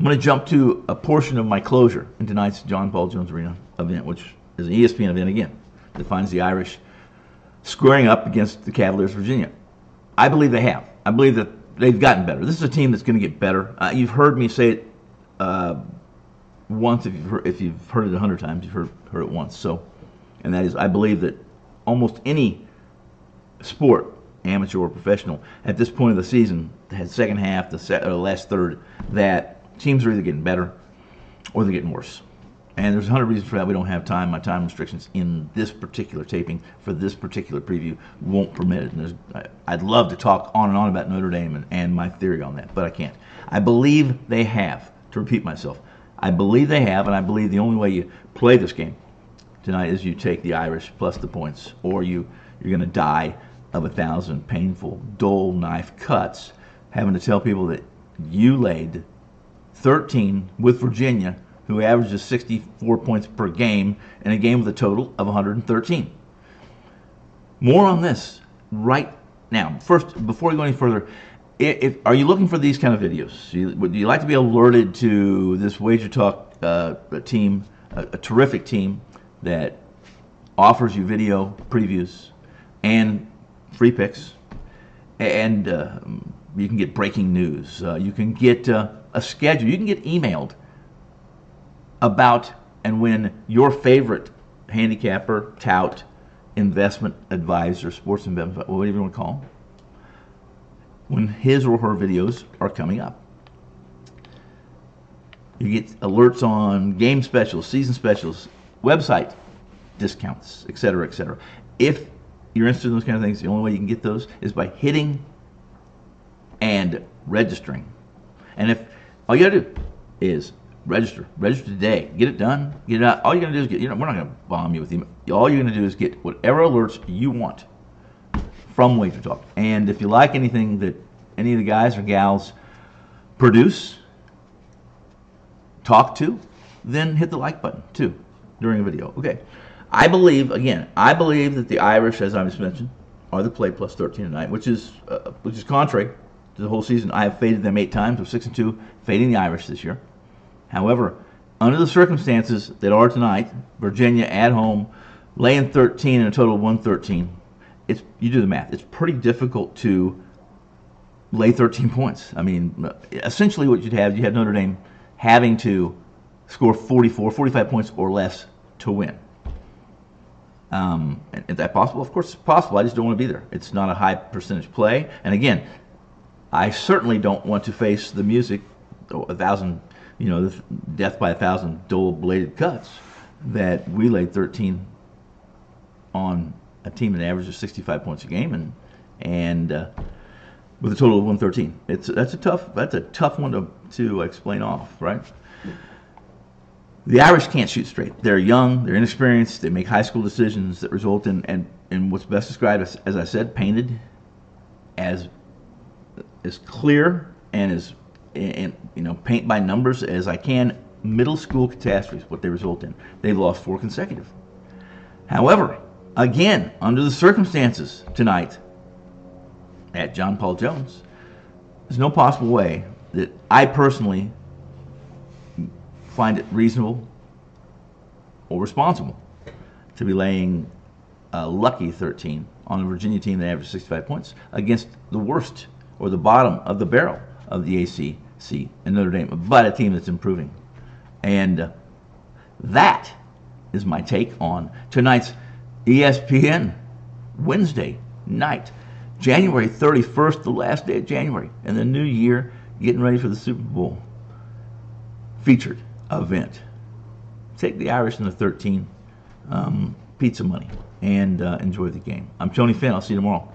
I'm going to jump to a portion of my closure in tonight's John Paul Jones Arena event, which is an ESPN event again, that finds the Irish squaring up against the Cavaliers, Virginia. I believe they have. I believe that they've gotten better. This is a team that's going to get better. You've heard me say it once. If you've heard it 100 times, you've heard it once. So, and that is, I believe that almost any sport, amateur or professional, at this point of the season, the second half, the last third, that teams are either getting better or they're getting worse. And there's 100 reasons for that. We don't have time. My time restrictions in this particular taping for this particular preview won't permit it. And I'd love to talk on and on about Notre Dame and my theory on that, but I can't. I believe they have, to repeat myself, I believe they have, and I believe the only way you play this game tonight is you take the Irish plus the points, or you're going to die of 1,000 painful, dull knife cuts having to tell people that you laid 13 with Virginia, who averages 64 points per game in a game with a total of 113. More on this right now. First, before we go any further, are you looking for these kind of videos? Would you like to be alerted to this Wager Talk team, a terrific team that offers you video previews and free picks, and you can get breaking news. You can get a schedule. You can get emailed about and when your favorite handicapper, tout, investment advisor, sports investment, whatever you want to call him, when his or her videos are coming up. You get alerts on game specials, season specials, website discounts, etc., etc. If you're interested in those kind of things, the only way you can get those is by hitting and registering. And if all you gotta do is register today, get it done, get it out. All you're gonna do is get. We're not gonna bomb you with email. All you're gonna do is get whatever alerts you want from Wager Talk. And if you like anything that any of the guys or gals produce, talk to, then hit the like button too during a video. Okay. I believe that the Irish, as I just mentioned, are the play plus 13 tonight, which is contrary to the whole season. I have faded them 8 times, so 6-2, fading the Irish this year. However, under the circumstances that are tonight, Virginia at home, laying 13 in a total of 113, you do the math. It's pretty difficult to lay 13 points. I mean, essentially what you have Notre Dame having to score 45 points or less to win. And is that possible? Of course it's possible. I just don't want to be there. It's not a high percentage play. And again, I certainly don't want to face the music, 1,000, the death by 1,000 dull bladed cuts that we laid 13 on a team that averages 65 points a game and with a total of 113. That's a tough one to explain off, right? The Irish can't shoot straight. They're young, they're inexperienced, they make high school decisions that result in what's best described as I said, painted as clear and as paint by numbers as I can, middle school catastrophes, what they result in. They've lost 4 consecutive. However, again, under the circumstances tonight at John Paul Jones, there's no possible way that I personally find it reasonable or responsible to be laying a lucky 13 on a Virginia team that averages 65 points against the worst or the bottom of the barrel of the ACC and Notre Dame, but a team that's improving. And that is my take on tonight's ESPN Wednesday night, January 31st, the last day of January, and the new year, getting ready for the Super Bowl featured event. Take the Irish in the 13, pizza money, and enjoy the game. I'm Tony Finn. I'll see you tomorrow.